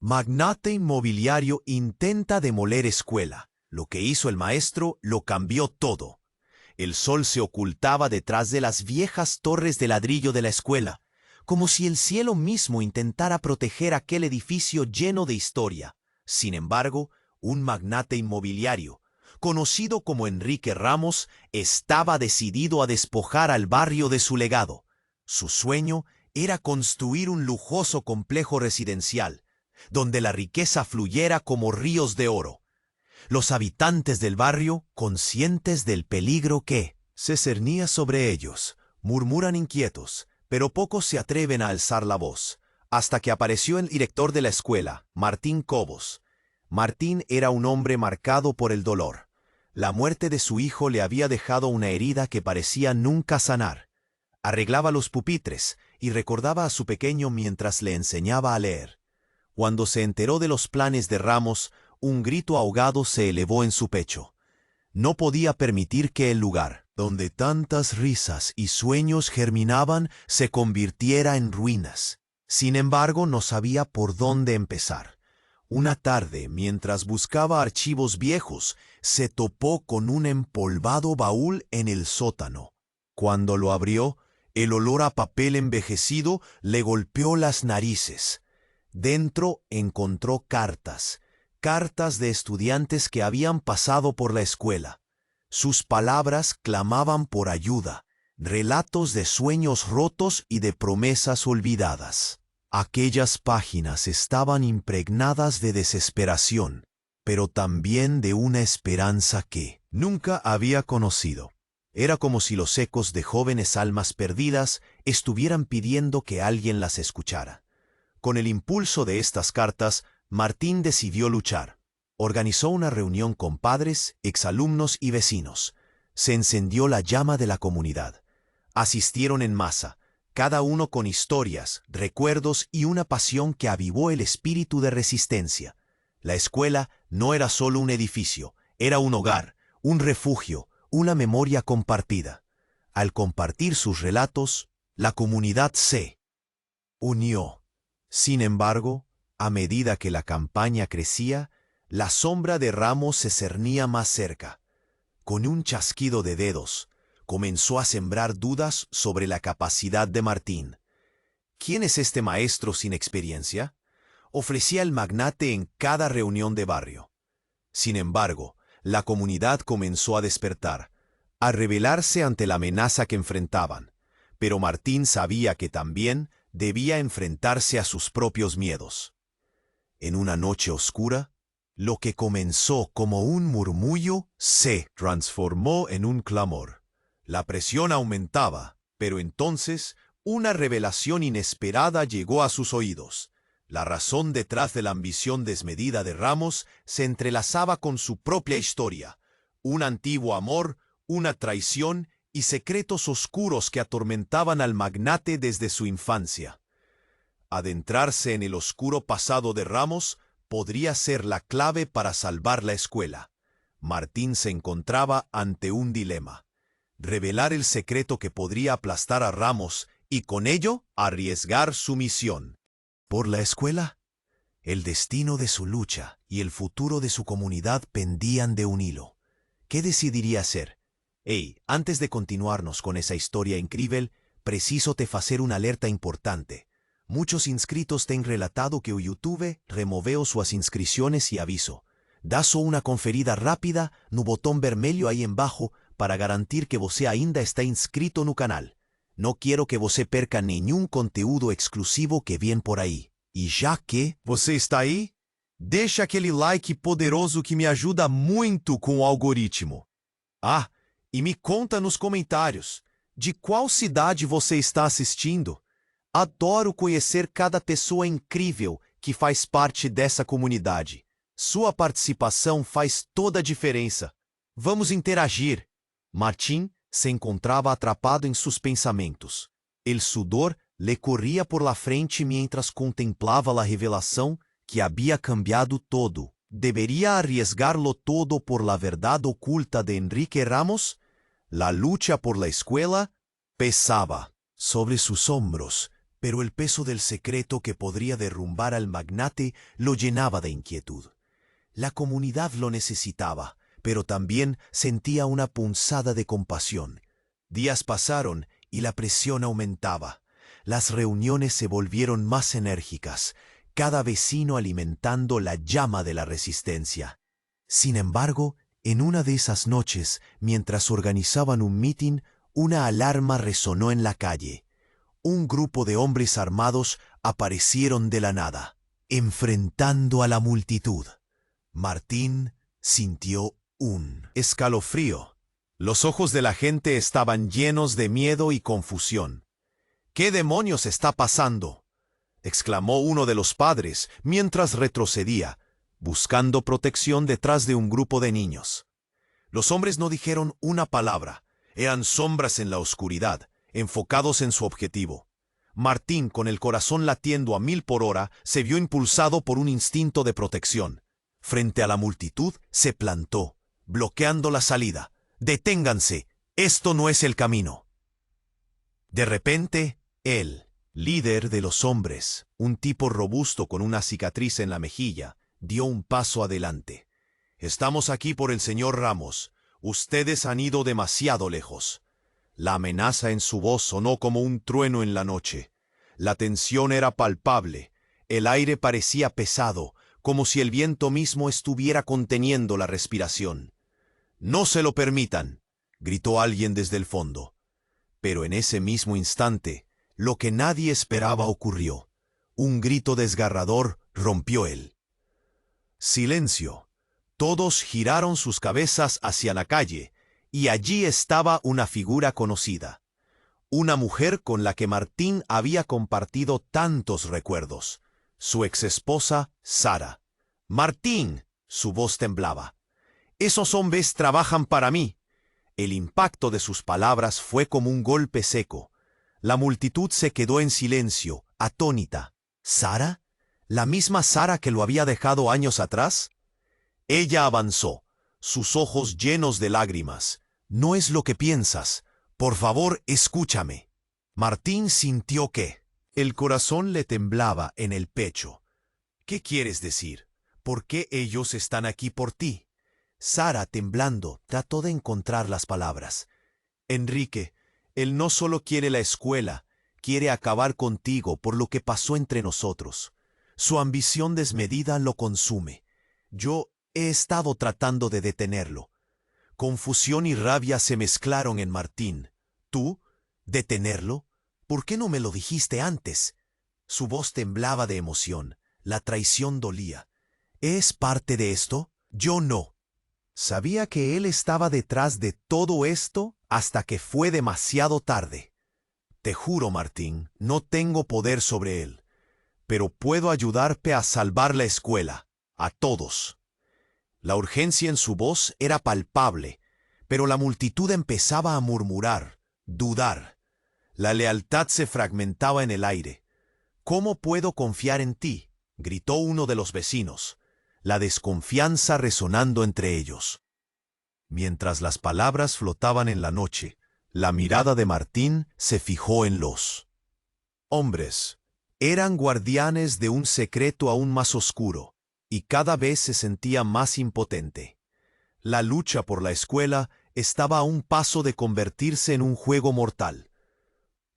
Magnate inmobiliario intenta demoler escuela. Lo que hizo el maestro lo cambió todo. El sol se ocultaba detrás de las viejas torres de ladrillo de la escuela, como si el cielo mismo intentara proteger aquel edificio lleno de historia. Sin embargo, un magnate inmobiliario, conocido como Enrique Ramos, estaba decidido a despojar al barrio de su legado. Su sueño era construir un lujoso complejo residencial, donde la riqueza fluyera como ríos de oro. Los habitantes del barrio, conscientes del peligro que se cernía sobre ellos, murmuran inquietos, pero pocos se atreven a alzar la voz, hasta que apareció el director de la escuela, Martín Cobos. Martín era un hombre marcado por el dolor. La muerte de su hijo le había dejado una herida que parecía nunca sanar. Arreglaba los pupitres y recordaba a su pequeño mientras le enseñaba a leer. Cuando se enteró de los planes de Ramos, un grito ahogado se elevó en su pecho. No podía permitir que el lugar, donde tantas risas y sueños germinaban, se convirtiera en ruinas. Sin embargo, no sabía por dónde empezar. Una tarde, mientras buscaba archivos viejos, se topó con un empolvado baúl en el sótano. Cuando lo abrió, el olor a papel envejecido le golpeó las narices. Dentro encontró cartas de estudiantes que habían pasado por la escuela. Sus palabras clamaban por ayuda, relatos de sueños rotos y de promesas olvidadas. Aquellas páginas estaban impregnadas de desesperación, pero también de una esperanza que nunca había conocido. Era como si los ecos de jóvenes almas perdidas estuvieran pidiendo que alguien las escuchara. Con el impulso de estas cartas, Martín decidió luchar. Organizó una reunión con padres, exalumnos y vecinos. Se encendió la llama de la comunidad. Asistieron en masa, cada uno con historias, recuerdos y una pasión que avivó el espíritu de resistencia. La escuela no era solo un edificio, era un hogar, un refugio, una memoria compartida. Al compartir sus relatos, la comunidad se unió. Sin embargo, a medida que la campaña crecía, la sombra de Ramos se cernía más cerca. Con un chasquido de dedos, comenzó a sembrar dudas sobre la capacidad de Martín. ¿Quién es este maestro sin experiencia?, ofrecía el magnate en cada reunión de barrio. Sin embargo, la comunidad comenzó a despertar, a rebelarse ante la amenaza que enfrentaban. Pero Martín sabía que también debía enfrentarse a sus propios miedos. En una noche oscura, lo que comenzó como un murmullo se transformó en un clamor. La presión aumentaba, pero entonces una revelación inesperada llegó a sus oídos. La razón detrás de la ambición desmedida de Ramos se entrelazaba con su propia historia. Un antiguo amor, una traición y secretos oscuros que atormentaban al magnate desde su infancia. Adentrarse en el oscuro pasado de Ramos podría ser la clave para salvar la escuela. Martín se encontraba ante un dilema: revelar el secreto que podría aplastar a Ramos y con ello arriesgar su misión. Por la escuela, el destino de su lucha y el futuro de su comunidad pendían de un hilo. ¿Qué decidiría hacer? Antes de continuarnos con esa historia increíble, preciso te fazer una alerta importante. Muchos inscritos têm relatado que o YouTube removeu suas inscrições e aviso. Dá só uma conferida rápida no botão vermelho aí embaixo para garantir que você ainda está inscrito no canal. Não quero que você perca nenhum conteúdo exclusivo que vem por aí. E já que você está aí, deixa aquele like poderoso que me ajuda muito com o algoritmo. E me conta nos comentários, de qual cidade você está assistindo? Adoro conhecer cada pessoa incrível que faz parte dessa comunidade. Sua participação faz toda a diferença. Vamos interagir. Martín se encontrava atrapado em seus pensamentos. El sudor le corria por la frente mientras contemplava a revelação que havia cambiado todo. ¿Debería arriesgarlo todo por la verdad oculta de Enrique Ramos? La lucha por la escuela pesaba sobre sus hombros, Pero el peso del secreto que podría derrumbar al magnate lo llenaba de inquietud. La comunidad lo necesitaba, pero también sentía una punzada de compasión. Días pasaron y la presión aumentaba. Las reuniones se volvieron más enérgicas, cada vecino alimentando la llama de la resistencia. Sin embargo, en una de esas noches, mientras organizaban un mitin, una alarma resonó en la calle. Un grupo de hombres armados aparecieron de la nada, enfrentando a la multitud. Martín sintió un escalofrío. Los ojos de la gente estaban llenos de miedo y confusión. «¿Qué demonios está pasando?», exclamó uno de los padres mientras retrocedía, buscando protección detrás de un grupo de niños. Los hombres no dijeron una palabra, eran sombras en la oscuridad, enfocados en su objetivo. Martín, con el corazón latiendo a 1000 por hora, se vio impulsado por un instinto de protección. Frente a la multitud, se plantó, bloqueando la salida. «Deténganse, esto no es el camino». De repente, el líder de los hombres, un tipo robusto con una cicatriz en la mejilla, dio un paso adelante. «Estamos aquí por el señor Ramos. Ustedes han ido demasiado lejos». La amenaza en su voz sonó como un trueno en la noche. La tensión era palpable. El aire parecía pesado, como si el viento mismo estuviera conteniendo la respiración. «No se lo permitan», gritó alguien desde el fondo. Pero en ese mismo instante, lo que nadie esperaba ocurrió. Un grito desgarrador rompió el silencio. Todos giraron sus cabezas hacia la calle, y allí estaba una figura conocida. Una mujer con la que Martín había compartido tantos recuerdos. Su exesposa, Sara. «Martín», su voz temblaba. «Esos hombres trabajan para mí». El impacto de sus palabras fue como un golpe seco. La multitud se quedó en silencio, atónita. ¿Sara? ¿La misma Sara que lo había dejado años atrás? Ella avanzó, sus ojos llenos de lágrimas. «No es lo que piensas. Por favor, escúchame». Martín sintió que el corazón le temblaba en el pecho. «¿Qué quieres decir? ¿Por qué ellos están aquí por ti?». Sara, temblando, trató de encontrar las palabras. «Enrique, él no solo quiere la escuela, quiere acabar contigo por lo que pasó entre nosotros. Su ambición desmedida lo consume. Yo he estado tratando de detenerlo». Confusión y rabia se mezclaron en Martín. «¿Tú? ¿Detenerlo? ¿Por qué no me lo dijiste antes?». Su voz temblaba de emoción. La traición dolía. «¿Es parte de esto? Yo no». Sabía que él estaba detrás de todo esto hasta que fue demasiado tarde. «Te juro, Martín, no tengo poder sobre él, pero puedo ayudarte a salvar la escuela, a todos». La urgencia en su voz era palpable, pero la multitud empezaba a murmurar, dudar. La lealtad se fragmentaba en el aire. «¿Cómo puedo confiar en ti?», gritó uno de los vecinos, la desconfianza resonando entre ellos. Mientras las palabras flotaban en la noche, la mirada de Martín se fijó en los hombres. Eran guardianes de un secreto aún más oscuro, y cada vez se sentía más impotente. La lucha por la escuela estaba a un paso de convertirse en un juego mortal.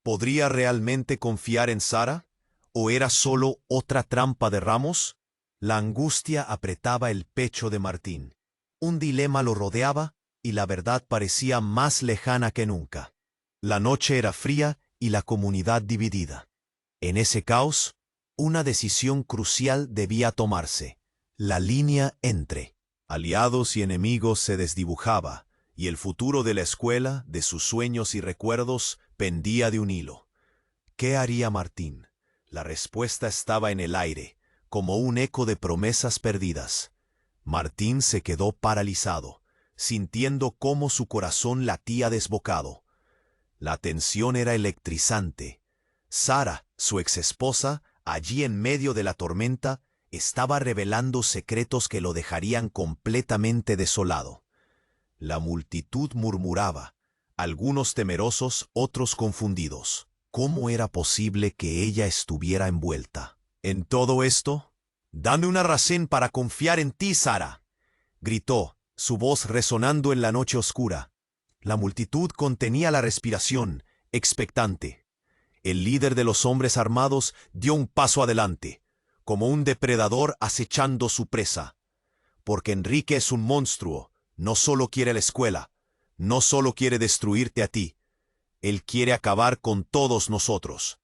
¿Podría realmente confiar en Sara? ¿O era solo otra trampa de Ramos? La angustia apretaba el pecho de Martín. Un dilema lo rodeaba y la verdad parecía más lejana que nunca. La noche era fría y la comunidad dividida. En ese caos, una decisión crucial debía tomarse. La línea entre aliados y enemigos se desdibujaba, y el futuro de la escuela, de sus sueños y recuerdos, pendía de un hilo. ¿Qué haría Martín? La respuesta estaba en el aire, como un eco de promesas perdidas. Martín se quedó paralizado, sintiendo cómo su corazón latía desbocado. La tensión era electrizante. Sara, su exesposa, allí en medio de la tormenta, estaba revelando secretos que lo dejarían completamente desolado. La multitud murmuraba, algunos temerosos, otros confundidos. ¿Cómo era posible que ella estuviera envuelta en todo esto? «Dame una razón para confiar en ti, Sara», gritó, su voz resonando en la noche oscura. La multitud contenía la respiración, expectante. El líder de los hombres armados dio un paso adelante, como un depredador acechando su presa. Porque Enrique es un monstruo, no solo quiere la escuela, no solo quiere destruirte a ti, él quiere acabar con todos nosotros.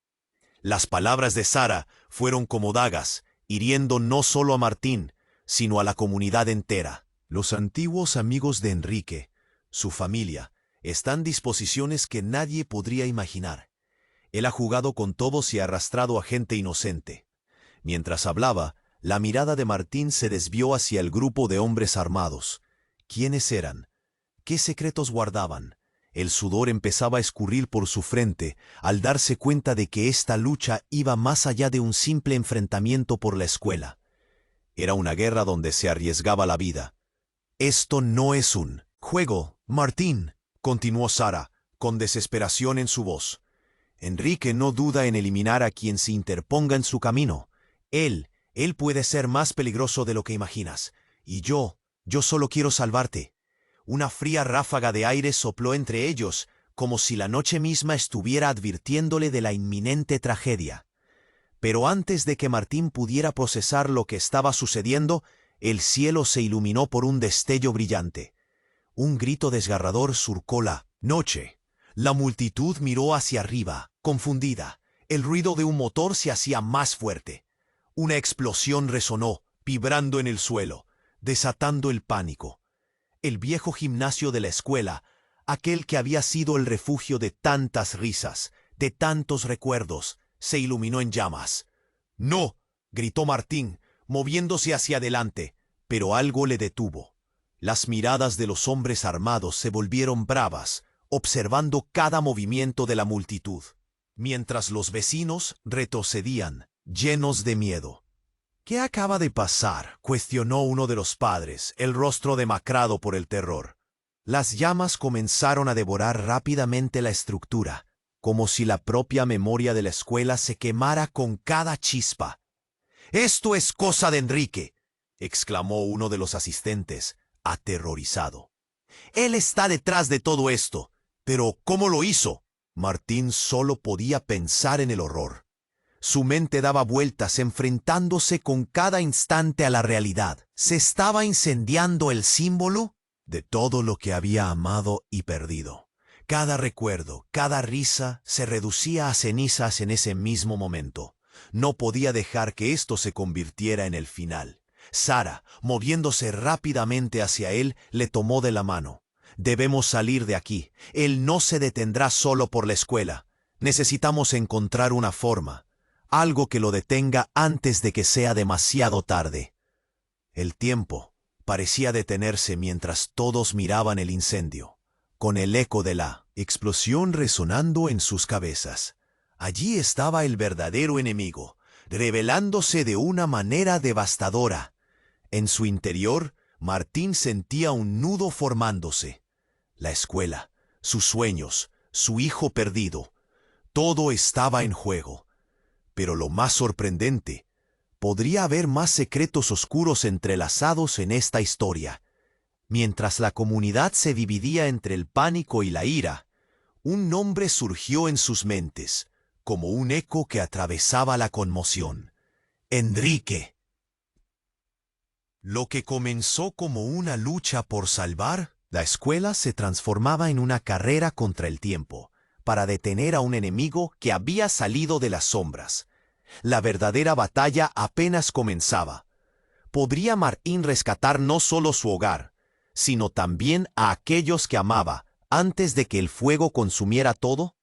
Las palabras de Sara fueron como dagas, hiriendo no solo a Martín, sino a la comunidad entera. Los antiguos amigos de Enrique, su familia, están en disposiciones que nadie podría imaginar. Él ha jugado con todos y ha arrastrado a gente inocente. Mientras hablaba, la mirada de Martín se desvió hacia el grupo de hombres armados. ¿Quiénes eran? ¿Qué secretos guardaban? El sudor empezaba a escurrir por su frente al darse cuenta de que esta lucha iba más allá de un simple enfrentamiento por la escuela. Era una guerra donde se arriesgaba la vida. «Esto no es un juego, Martín», continuó Sara, con desesperación en su voz. «Enrique no duda en eliminar a quien se interponga en su camino. Él puede ser más peligroso de lo que imaginas. Y yo solo quiero salvarte». Una fría ráfaga de aire sopló entre ellos, como si la noche misma estuviera advirtiéndole de la inminente tragedia. Pero antes de que Martín pudiera procesar lo que estaba sucediendo, el cielo se iluminó por un destello brillante. Un grito desgarrador surcó la noche. La multitud miró hacia arriba, confundida. El ruido de un motor se hacía más fuerte. Una explosión resonó, vibrando en el suelo, desatando el pánico. El viejo gimnasio de la escuela, aquel que había sido el refugio de tantas risas, de tantos recuerdos, se iluminó en llamas. «¡No!», gritó Martín, moviéndose hacia adelante, pero algo le detuvo. Las miradas de los hombres armados se volvieron bravas, observando cada movimiento de la multitud, mientras los vecinos retrocedían, llenos de miedo. «¿Qué acaba de pasar?», cuestionó uno de los padres, el rostro demacrado por el terror. Las llamas comenzaron a devorar rápidamente la estructura, como si la propia memoria de la escuela se quemara con cada chispa. «¡Esto es cosa de Enrique!», exclamó uno de los asistentes, aterrorizado. «Él está detrás de todo esto. Pero ¿cómo lo hizo?». Martín solo podía pensar en el horror. Su mente daba vueltas enfrentándose con cada instante a la realidad. ¿Se estaba incendiando el símbolo de todo lo que había amado y perdido? Cada recuerdo, cada risa se reducía a cenizas en ese mismo momento. No podía dejar que esto se convirtiera en el final. Sara, moviéndose rápidamente hacia él, le tomó de la mano. «Debemos salir de aquí. Él no se detendrá solo por la escuela. Necesitamos encontrar una forma. Algo que lo detenga antes de que sea demasiado tarde». El tiempo parecía detenerse mientras todos miraban el incendio, con el eco de la explosión resonando en sus cabezas. Allí estaba el verdadero enemigo, revelándose de una manera devastadora. En su interior, Martín sentía un nudo formándose. La escuela, sus sueños, su hijo perdido, todo estaba en juego. Pero lo más sorprendente, podría haber más secretos oscuros entrelazados en esta historia. Mientras la comunidad se dividía entre el pánico y la ira, un nombre surgió en sus mentes, como un eco que atravesaba la conmoción. «Enrique». Lo que comenzó como una lucha por salvar la escuela se transformaba en una carrera contra el tiempo, para detener a un enemigo que había salido de las sombras. La verdadera batalla apenas comenzaba. ¿Podría Martín rescatar no solo su hogar, sino también a aquellos que amaba antes de que el fuego consumiera todo?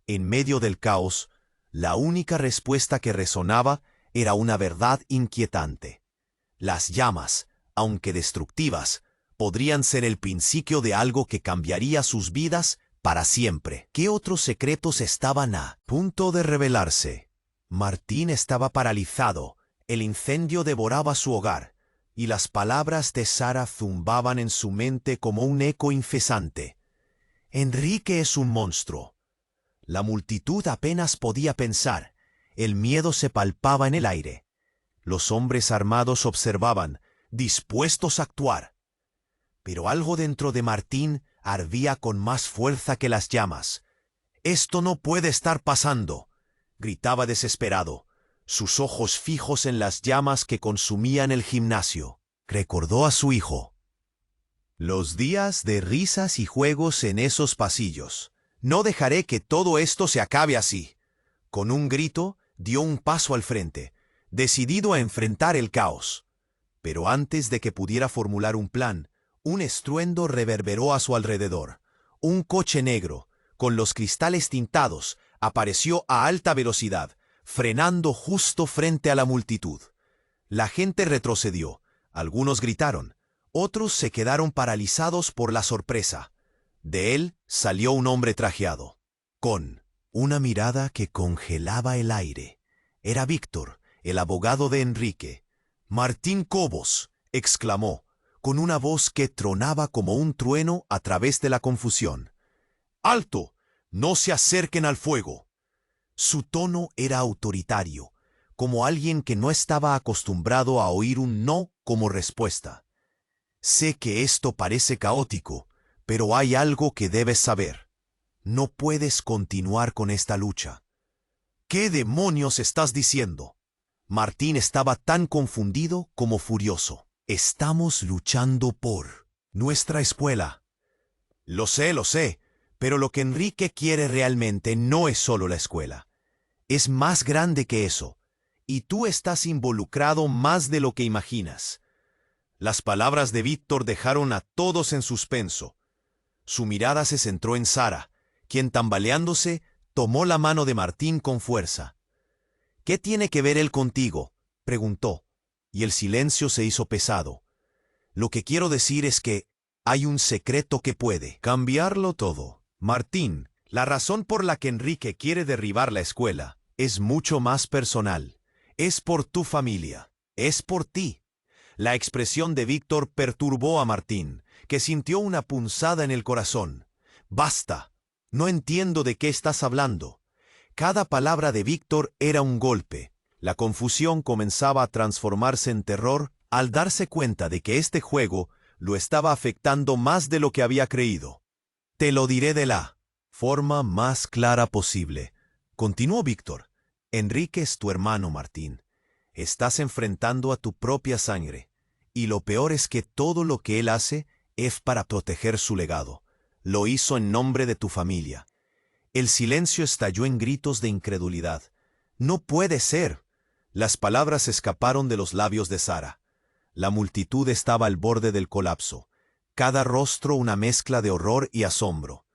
En medio del caos, la única respuesta que resonaba era una verdad inquietante. Las llamas, aunque destructivas, podrían ser el principio de algo que cambiaría sus vidas para siempre. ¿Qué otros secretos estaban a punto de revelarse? Martín estaba paralizado, el incendio devoraba su hogar, y las palabras de Sara zumbaban en su mente como un eco incesante. «Enrique es un monstruo». La multitud apenas podía pensar. El miedo se palpaba en el aire. Los hombres armados observaban, dispuestos a actuar. Pero algo dentro de Martín ardía con más fuerza que las llamas. «Esto no puede estar pasando», gritaba desesperado, sus ojos fijos en las llamas que consumían el gimnasio. Recordó a su hijo. Los días de risas y juegos en esos pasillos. «No dejaré que todo esto se acabe así». Con un grito, dio un paso al frente, decidido a enfrentar el caos. Pero antes de que pudiera formular un plan, un estruendo reverberó a su alrededor. Un coche negro, con los cristales tintados, apareció a alta velocidad, frenando justo frente a la multitud. La gente retrocedió, algunos gritaron, otros se quedaron paralizados por la sorpresa. De él salió un hombre trajeado, con una mirada que congelaba el aire. Era Víctor, el abogado de Enrique. «Martín Cobos», exclamó, con una voz que tronaba como un trueno a través de la confusión. «¡Alto! ¡No se acerquen al fuego!». Su tono era autoritario, como alguien que no estaba acostumbrado a oír un no como respuesta. «Sé que esto parece caótico, pero hay algo que debes saber. No puedes continuar con esta lucha». «¿Qué demonios estás diciendo?». Martín estaba tan confundido como furioso. «Estamos luchando por nuestra escuela». Lo sé, pero lo que Enrique quiere realmente no es solo la escuela. Es más grande que eso, y tú estás involucrado más de lo que imaginas». Las palabras de Víctor dejaron a todos en suspenso. Su mirada se centró en Sara, quien tambaleándose tomó la mano de Martín con fuerza. «¿Qué tiene que ver él contigo?», preguntó, y el silencio se hizo pesado. «Lo que quiero decir es que hay un secreto que puede cambiarlo todo. Martín, la razón por la que Enrique quiere derribar la escuela es mucho más personal. Es por tu familia, es por ti». La expresión de Víctor perturbó a Martín, que sintió una punzada en el corazón. «Basta, no entiendo de qué estás hablando». Cada palabra de Víctor era un golpe. La confusión comenzaba a transformarse en terror al darse cuenta de que este juego lo estaba afectando más de lo que había creído. «Te lo diré de la forma más clara posible», continuó Víctor. «Enrique es tu hermano, Martín. Estás enfrentando a tu propia sangre. Y lo peor es que todo lo que él hace es para proteger su legado. Lo hizo en nombre de tu familia». El silencio estalló en gritos de incredulidad. «No puede ser». Las palabras escaparon de los labios de Sara. La multitud estaba al borde del colapso. Cada rostro una mezcla de horror y asombro.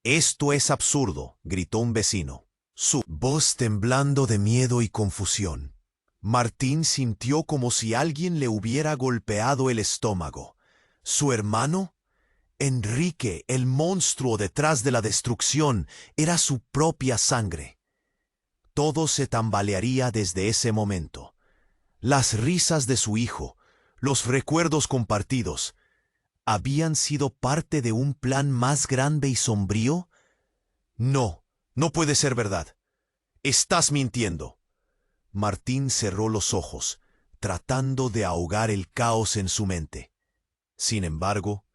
«Esto es absurdo», gritó un vecino, su voz temblando de miedo y confusión. Martín sintió como si alguien le hubiera golpeado el estómago. ¿Su hermano? Enrique, el monstruo detrás de la destrucción, era su propia sangre. Todo se tambalearía desde ese momento. Las risas de su hijo, los recuerdos compartidos, ¿habían sido parte de un plan más grande y sombrío? «No, no puede ser verdad. Estás mintiendo». Martín cerró los ojos, tratando de ahogar el caos en su mente. Sin embargo,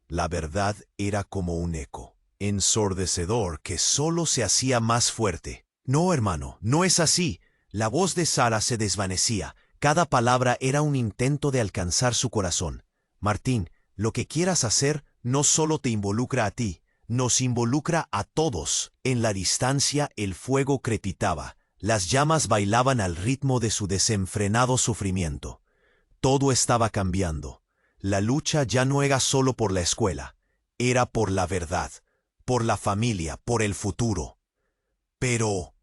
la verdad era como un eco, ensordecedor que solo se hacía más fuerte. «No, hermano, no es así». La voz de Sara se desvanecía. Cada palabra era un intento de alcanzar su corazón. «Martín, lo que quieras hacer no solo te involucra a ti, nos involucra a todos». En la distancia el fuego crepitaba. Las llamas bailaban al ritmo de su desenfrenado sufrimiento. Todo estaba cambiando. La lucha ya no era solo por la escuela, era por la verdad, por la familia, por el futuro. Pero,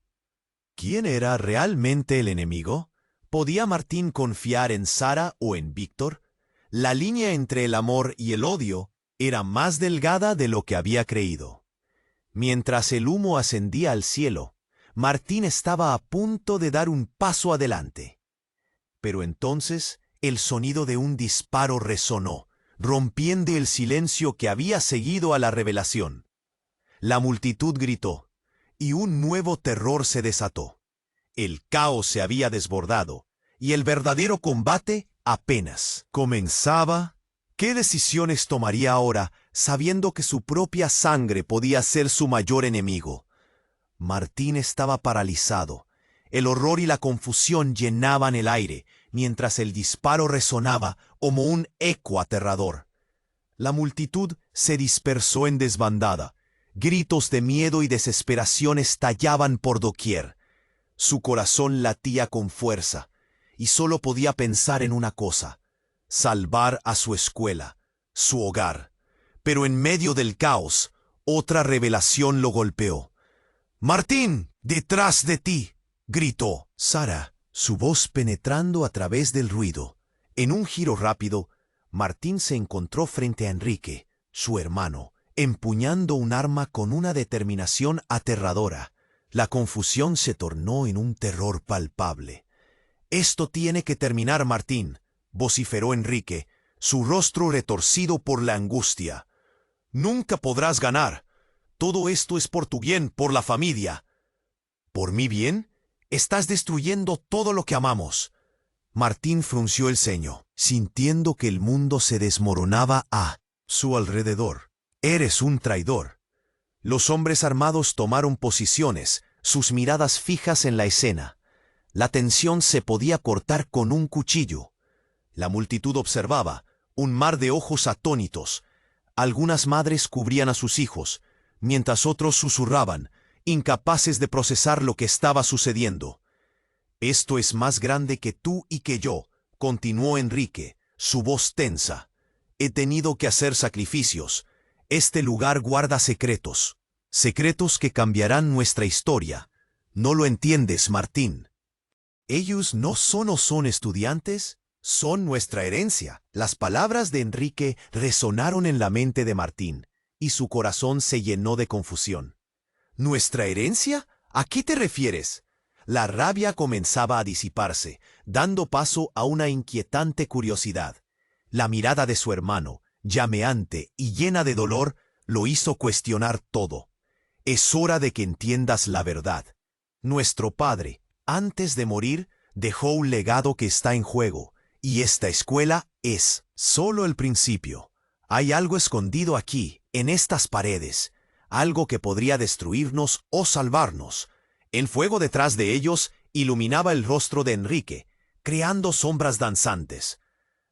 ¿quién era realmente el enemigo? ¿Podía Martín confiar en Sara o en Víctor? La línea entre el amor y el odio era más delgada de lo que había creído. Mientras el humo ascendía al cielo, Martín estaba a punto de dar un paso adelante. Pero entonces el sonido de un disparo resonó, rompiendo el silencio que había seguido a la revelación. La multitud gritó. y un nuevo terror se desató. El caos se había desbordado, y el verdadero combate apenas comenzaba. ¿Qué decisiones tomaría ahora, sabiendo que su propia sangre podía ser su mayor enemigo? Martín estaba paralizado. El horror y la confusión llenaban el aire, mientras el disparo resonaba como un eco aterrador. La multitud se dispersó en desbandada. Gritos de miedo y desesperación estallaban por doquier. Su corazón latía con fuerza, y solo podía pensar en una cosa: salvar a su escuela, su hogar. Pero en medio del caos, otra revelación lo golpeó. «¡Martín, detrás de ti!», gritó Sara, su voz penetrando a través del ruido. En un giro rápido, Martín se encontró frente a Enrique, su hermano, empuñando un arma con una determinación aterradora. La confusión se tornó en un terror palpable. «Esto tiene que terminar, Martín», vociferó Enrique, su rostro retorcido por la angustia. «Nunca podrás ganar. Todo esto es por tu bien, por la familia». «¿Por mi bien? Estás destruyendo todo lo que amamos». Martín frunció el ceño, sintiendo que el mundo se desmoronaba a su alrededor. «Eres un traidor». Los hombres armados tomaron posiciones, sus miradas fijas en la escena. La tensión se podía cortar con un cuchillo. La multitud observaba, un mar de ojos atónitos. Algunas madres cubrían a sus hijos, mientras otros susurraban, incapaces de procesar lo que estaba sucediendo. «Esto es más grande que tú y que yo», continuó Enrique, su voz tensa. «He tenido que hacer sacrificios. Este lugar guarda secretos. Secretos que cambiarán nuestra historia. ¿No lo entiendes, Martín? Ellos no son o son estudiantes, son nuestra herencia». Las palabras de Enrique resonaron en la mente de Martín, y su corazón se llenó de confusión. «¿Nuestra herencia? ¿A qué te refieres?». La rabia comenzaba a disiparse, dando paso a una inquietante curiosidad. La mirada de su hermano, llameante y llena de dolor, lo hizo cuestionar todo. «Es hora de que entiendas la verdad. Nuestro padre, antes de morir, dejó un legado que está en juego, y esta escuela es solo el principio. Hay algo escondido aquí, en estas paredes, algo que podría destruirnos o salvarnos». El fuego detrás de ellos iluminaba el rostro de Enrique, creando sombras danzantes.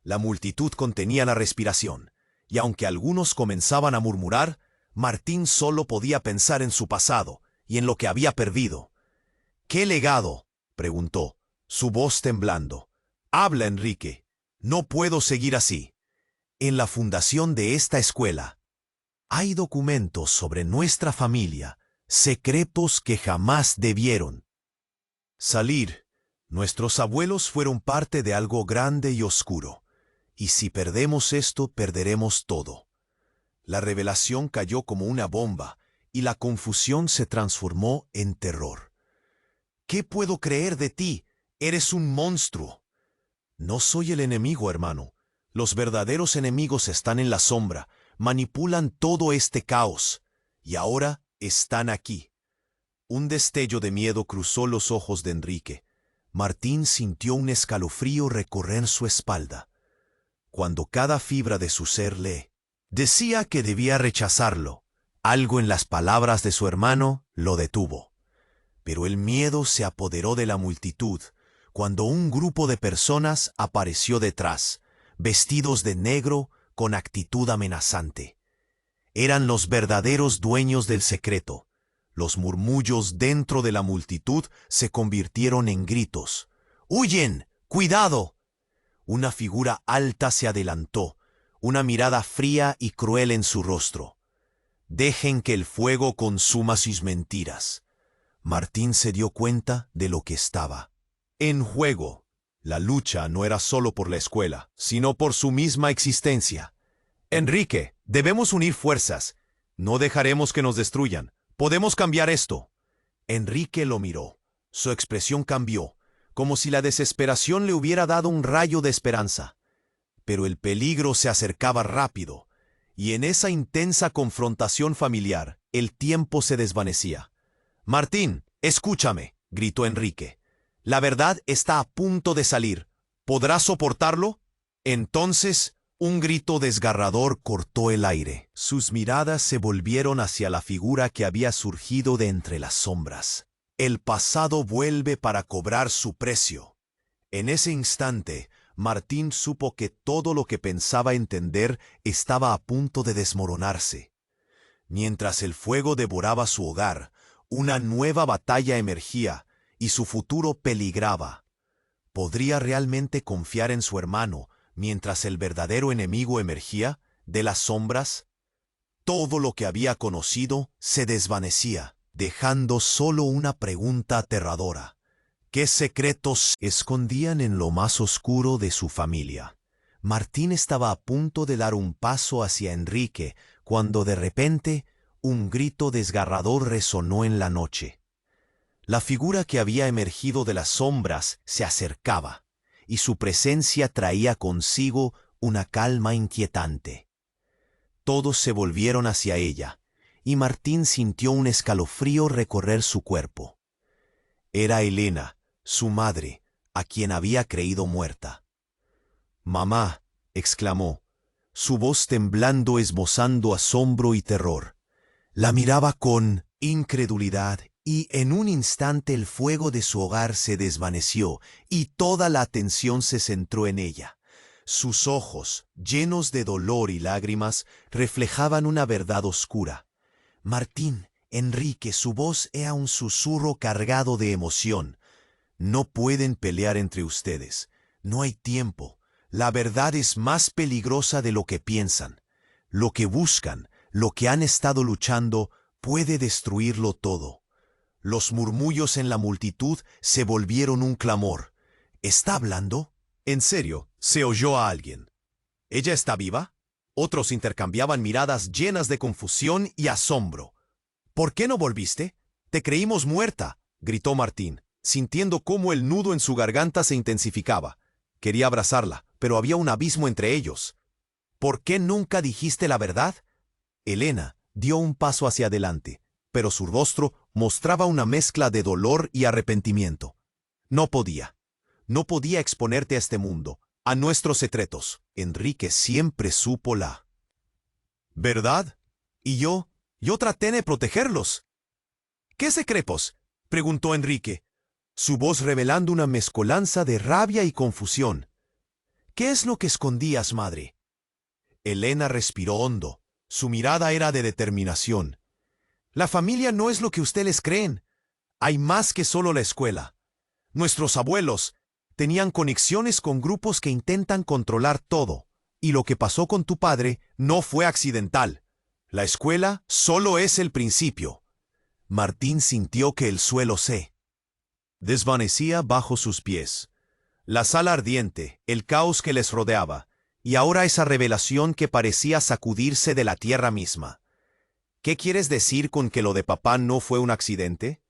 La multitud contenía la respiración, y aunque algunos comenzaban a murmurar, Martín solo podía pensar en su pasado y en lo que había perdido. «¿Qué legado?», preguntó, su voz temblando. «Habla, Enrique. No puedo seguir así». «En la fundación de esta escuela hay documentos sobre nuestra familia, secretos que jamás debieron salir. Nuestros abuelos fueron parte de algo grande y oscuro, y si perdemos esto, perderemos todo». La revelación cayó como una bomba, y la confusión se transformó en terror. «¿Qué puedo creer de ti? Eres un monstruo». «No soy el enemigo, hermano. Los verdaderos enemigos están en la sombra, manipulan todo este caos, y ahora están aquí». Un destello de miedo cruzó los ojos de Enrique. Martín sintió un escalofrío recorrer su espalda, cuando cada fibra de su ser le decía que debía rechazarlo. Algo en las palabras de su hermano lo detuvo. Pero el miedo se apoderó de la multitud cuando un grupo de personas apareció detrás, vestidos de negro con actitud amenazante. Eran los verdaderos dueños del secreto. Los murmullos dentro de la multitud se convirtieron en gritos. «¡Huyen! ¡Cuidado!». Una figura alta se adelantó, una mirada fría y cruel en su rostro. «Dejen que el fuego consuma sus mentiras». Martín se dio cuenta de lo que estaba en juego. La lucha no era solo por la escuela, sino por su misma existencia. «Enrique, debemos unir fuerzas. No dejaremos que nos destruyan. Podemos cambiar esto». Enrique lo miró. Su expresión cambió, como si la desesperación le hubiera dado un rayo de esperanza. Pero el peligro se acercaba rápido, y en esa intensa confrontación familiar, el tiempo se desvanecía. Martín, escúchame, gritó Enrique. La verdad está a punto de salir. ¿Podrás soportarlo? Entonces, un grito desgarrador cortó el aire. Sus miradas se volvieron hacia la figura que había surgido de entre las sombras. El pasado vuelve para cobrar su precio. En ese instante, Martín supo que todo lo que pensaba entender estaba a punto de desmoronarse. Mientras el fuego devoraba su hogar, una nueva batalla emergía y su futuro peligraba. ¿Podría realmente confiar en su hermano mientras el verdadero enemigo emergía de las sombras? Todo lo que había conocido se desvanecía, dejando solo una pregunta aterradora. ¿Qué secretos escondían en lo más oscuro de su familia? Martín estaba a punto de dar un paso hacia Enrique cuando de repente un grito desgarrador resonó en la noche. La figura que había emergido de las sombras se acercaba, y su presencia traía consigo una calma inquietante. Todos se volvieron hacia ella, y Martín sintió un escalofrío recorrer su cuerpo. Era Elena, su madre, a quien había creído muerta. «Mamá», exclamó, su voz temblando esbozando asombro y terror. La miraba con incredulidad y en un instante el fuego de su hogar se desvaneció y toda la atención se centró en ella. Sus ojos, llenos de dolor y lágrimas, reflejaban una verdad oscura. Martín, Enrique, su voz era un susurro cargado de emoción. No pueden pelear entre ustedes. No hay tiempo. La verdad es más peligrosa de lo que piensan. Lo que buscan, lo que han estado luchando, puede destruirlo todo. Los murmullos en la multitud se volvieron un clamor. ¿Está hablando? En serio, se oyó a alguien. ¿Ella está viva? Otros intercambiaban miradas llenas de confusión y asombro. ¿Por qué no volviste? Te creímos muerta, gritó Martín, sintiendo cómo el nudo en su garganta se intensificaba. Quería abrazarla, pero había un abismo entre ellos. ¿Por qué nunca dijiste la verdad? Elena dio un paso hacia adelante, pero su rostro mostraba una mezcla de dolor y arrepentimiento. No podía exponerte a este mundo, a nuestros secretos. Enrique siempre supo la verdad, y yo traté de protegerlos. ¿Qué secretos?, preguntó Enrique, su voz revelando una mezcolanza de rabia y confusión. ¿Qué es lo que escondías, madre? Elena respiró hondo. Su mirada era de determinación. La familia no es lo que ustedes creen. Hay más que solo la escuela. Nuestros abuelos tenían conexiones con grupos que intentan controlar todo, y lo que pasó con tu padre no fue accidental. La escuela solo es el principio. Martín sintió que el suelo se desvanecía bajo sus pies. La sala ardiente, el caos que les rodeaba, y ahora esa revelación que parecía sacudirse de la tierra misma. ¿Qué quieres decir con que lo de papá no fue un accidente?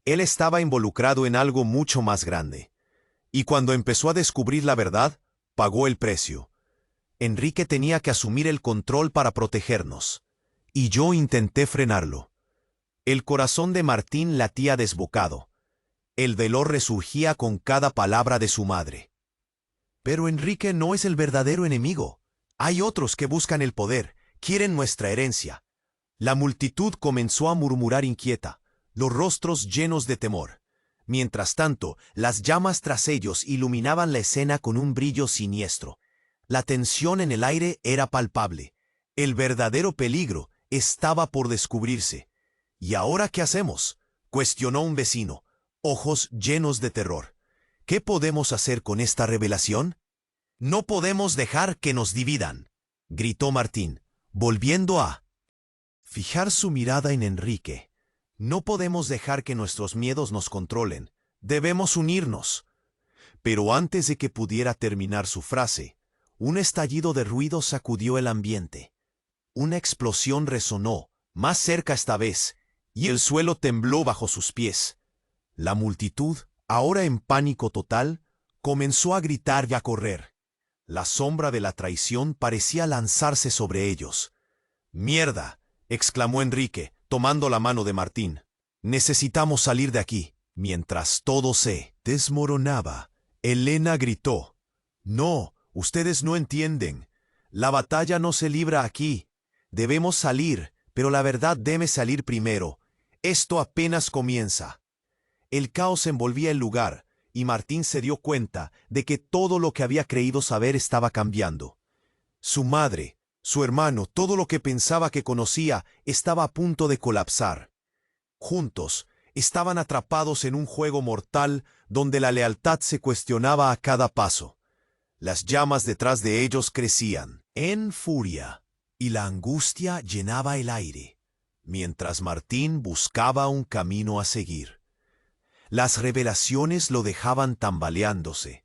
Él estaba involucrado en algo mucho más grande. Y cuando empezó a descubrir la verdad, pagó el precio. Enrique tenía que asumir el control para protegernos. Y yo intenté frenarlo. El corazón de Martín latía desbocado. El dolor resurgía con cada palabra de su madre. Pero Enrique no es el verdadero enemigo. Hay otros que buscan el poder, quieren nuestra herencia. La multitud comenzó a murmurar inquieta, los rostros llenos de temor. Mientras tanto, las llamas tras ellos iluminaban la escena con un brillo siniestro. La tensión en el aire era palpable. El verdadero peligro estaba por descubrirse. ¿Y ahora qué hacemos?, cuestionó un vecino, ojos llenos de terror. ¿Qué podemos hacer con esta revelación? No podemos dejar que nos dividan, gritó Martín, volviendo a fijar su mirada en Enrique. No podemos dejar que nuestros miedos nos controlen. Debemos unirnos. Pero antes de que pudiera terminar su frase, un estallido de ruido sacudió el ambiente. Una explosión resonó, más cerca esta vez, y el suelo tembló bajo sus pies. La multitud, ahora en pánico total, comenzó a gritar y a correr. La sombra de la traición parecía lanzarse sobre ellos. «¡Mierda!», exclamó Enrique, tomando la mano de Martín. Necesitamos salir de aquí. Mientras todo se desmoronaba, Elena gritó: «No, ustedes no entienden. La batalla no se libra aquí. Debemos salir, pero la verdad debe salir primero. Esto apenas comienza». El caos envolvía el lugar, y Martín se dio cuenta de que todo lo que había creído saber estaba cambiando. Su madre, su hermano, todo lo que pensaba que conocía estaba a punto de colapsar. Juntos, estaban atrapados en un juego mortal donde la lealtad se cuestionaba a cada paso. Las llamas detrás de ellos crecían en furia, y la angustia llenaba el aire, mientras Martín buscaba un camino a seguir. Las revelaciones lo dejaban tambaleándose,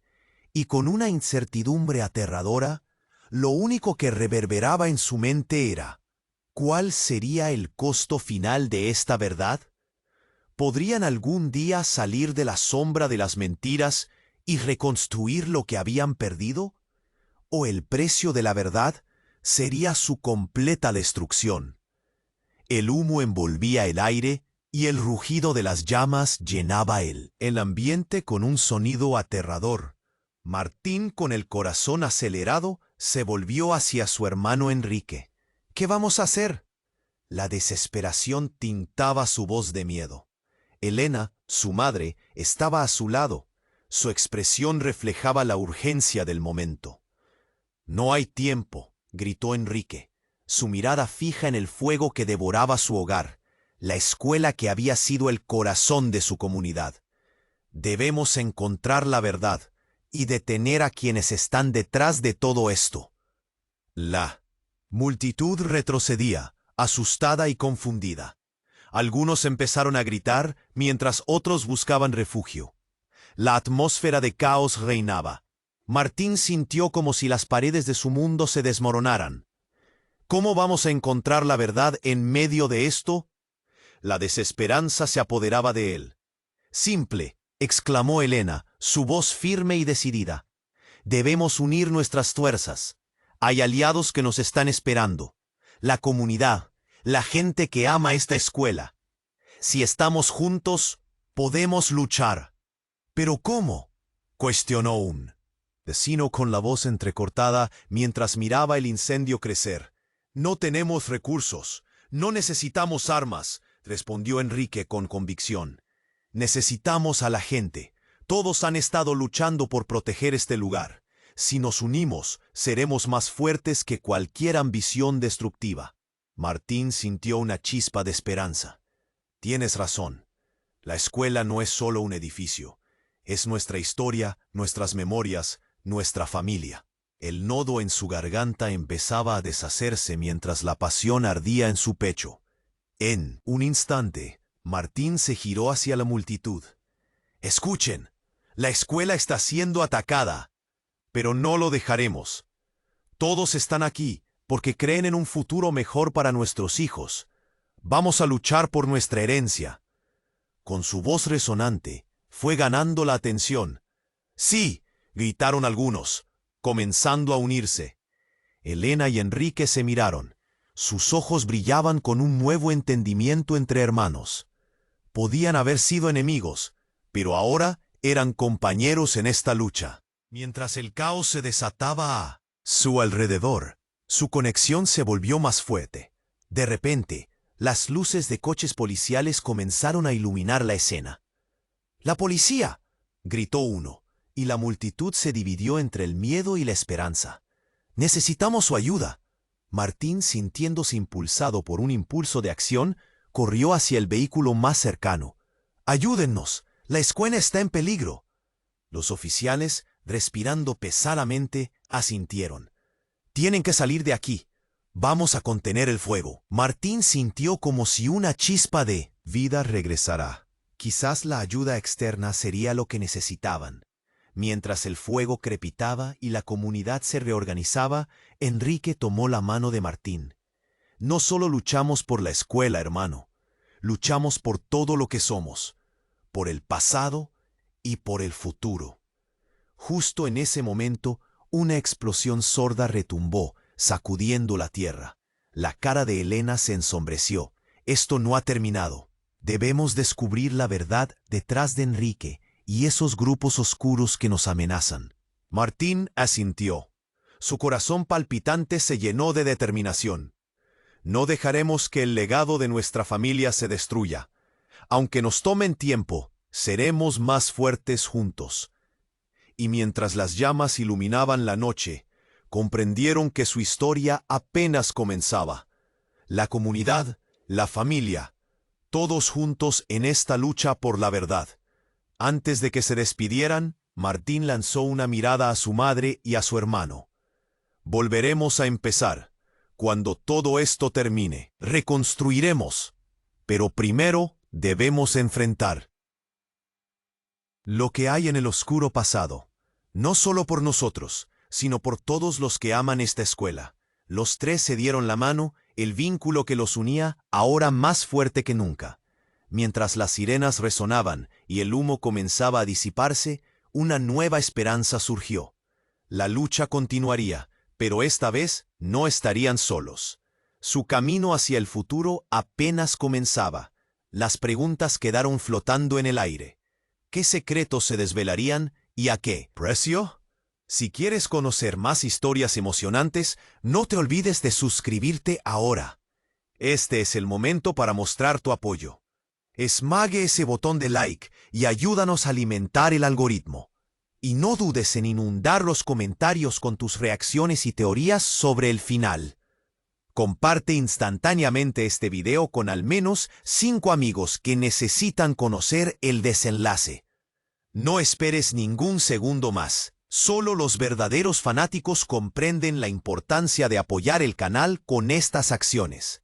y con una incertidumbre aterradora, lo único que reverberaba en su mente era: ¿cuál sería el costo final de esta verdad? ¿Podrían algún día salir de la sombra de las mentiras y reconstruir lo que habían perdido? ¿O el precio de la verdad sería su completa destrucción? El humo envolvía el aire y el rugido de las llamas llenaba el ambiente con un sonido aterrador. Martín, con el corazón acelerado, se volvió hacia su hermano Enrique. «¿Qué vamos a hacer?». La desesperación tintaba su voz de miedo. Elena, su madre, estaba a su lado. Su expresión reflejaba la urgencia del momento. «No hay tiempo», gritó Enrique, su mirada fija en el fuego que devoraba su hogar, la escuela que había sido el corazón de su comunidad. «Debemos encontrar la verdad y detener a quienes están detrás de todo esto». La multitud retrocedía, asustada y confundida. Algunos empezaron a gritar, mientras otros buscaban refugio. La atmósfera de caos reinaba. Martín sintió como si las paredes de su mundo se desmoronaran. ¿Cómo vamos a encontrar la verdad en medio de esto? La desesperanza se apoderaba de él. «Simple», exclamó Elena, su voz firme y decidida. «Debemos unir nuestras fuerzas. Hay aliados que nos están esperando. La comunidad, la gente que ama esta escuela. Si estamos juntos, podemos luchar». «¿Pero cómo?», cuestionó un vecino con la voz entrecortada mientras miraba el incendio crecer. «No tenemos recursos, no necesitamos armas», respondió Enrique con convicción. «Necesitamos a la gente. Todos han estado luchando por proteger este lugar. Si nos unimos, seremos más fuertes que cualquier ambición destructiva». Martín sintió una chispa de esperanza. «Tienes razón. La escuela no es solo un edificio. Es nuestra historia, nuestras memorias, nuestra familia». El nodo en su garganta empezaba a deshacerse mientras la pasión ardía en su pecho. En un instante, Martín se giró hacia la multitud. «Escuchen, la escuela está siendo atacada, pero no lo dejaremos. Todos están aquí porque creen en un futuro mejor para nuestros hijos. Vamos a luchar por nuestra herencia». Con su voz resonante, fue ganando la atención. «Sí», gritaron algunos, comenzando a unirse. Elena y Enrique se miraron. Sus ojos brillaban con un nuevo entendimiento entre hermanos. Podían haber sido enemigos, pero ahora eran compañeros en esta lucha. Mientras el caos se desataba a su alrededor, su conexión se volvió más fuerte. De repente, las luces de coches policiales comenzaron a iluminar la escena. «¡La policía!», gritó uno, y la multitud se dividió entre el miedo y la esperanza. «Necesitamos su ayuda». Martín, sintiéndose impulsado por un impulso de acción, corrió hacia el vehículo más cercano. «¡Ayúdennos! ¡La escuela está en peligro!». Los oficiales, respirando pesadamente, asintieron. «Tienen que salir de aquí. Vamos a contener el fuego». Martín sintió como si una chispa de vida regresara. Quizás la ayuda externa sería lo que necesitaban. Mientras el fuego crepitaba y la comunidad se reorganizaba, Enrique tomó la mano de Martín. «No solo luchamos por la escuela, hermano. Luchamos por todo lo que somos, por el pasado y por el futuro». Justo en ese momento, una explosión sorda retumbó, sacudiendo la tierra. La cara de Elena se ensombreció. «Esto no ha terminado». Debemos descubrir la verdad detrás de Enrique y esos grupos oscuros que nos amenazan. Martín asintió. Su corazón palpitante se llenó de determinación. No dejaremos que el legado de nuestra familia se destruya. Aunque nos tomen tiempo, seremos más fuertes juntos. Y mientras las llamas iluminaban la noche, comprendieron que su historia apenas comenzaba. La comunidad, la familia, todos juntos en esta lucha por la verdad. Antes de que se despidieran, Martín lanzó una mirada a su madre y a su hermano. Volveremos a empezar. Cuando todo esto termine, reconstruiremos. Pero primero debemos enfrentar lo que hay en el oscuro pasado. No solo por nosotros, sino por todos los que aman esta escuela. Los tres se dieron la mano, el vínculo que los unía ahora más fuerte que nunca. Mientras las sirenas resonaban y el humo comenzaba a disiparse, una nueva esperanza surgió. La lucha continuaría, pero esta vez no estarían solos. Su camino hacia el futuro apenas comenzaba. Las preguntas quedaron flotando en el aire. ¿Qué secretos se desvelarían y a qué precio? Si quieres conocer más historias emocionantes, no te olvides de suscribirte ahora. Este es el momento para mostrar tu apoyo. Esmague ese botón de like y ayúdanos a alimentar el algoritmo. Y no dudes en inundar los comentarios con tus reacciones y teorías sobre el final. Comparte instantáneamente este video con al menos 5 amigos que necesitan conocer el desenlace. No esperes ningún segundo más. Solo los verdaderos fanáticos comprenden la importancia de apoyar el canal con estas acciones.